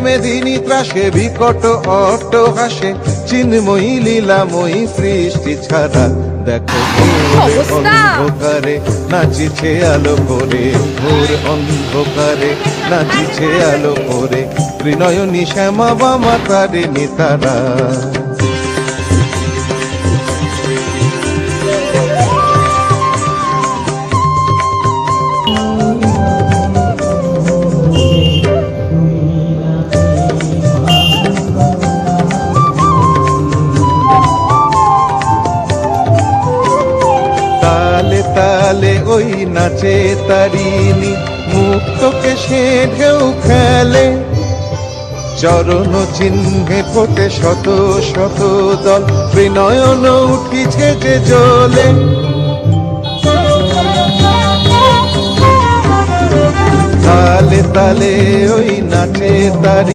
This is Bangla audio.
মেদিনী ত্রাসে বিকট অট্টহাসে চিন্ময়ী লীলাময়ী সৃষ্টি ছাড়া দেখো অন্ধকারে নাচিছে আলো করে, ঘোর অন্ধকারে নাচিছে আলো করে, ত্রিনয়নী শ্যামা বামা তারিণী তারা। তালে তালে ওই নাচে তারিণী, মুক্তকে সে ঢেউ খেলে, চরণ চিহ্নে ফোটে শত শত দল, ত্রিনয়ন উঠিছে যে জ্বলে। তালে তালে ওই নাচে তারিণী।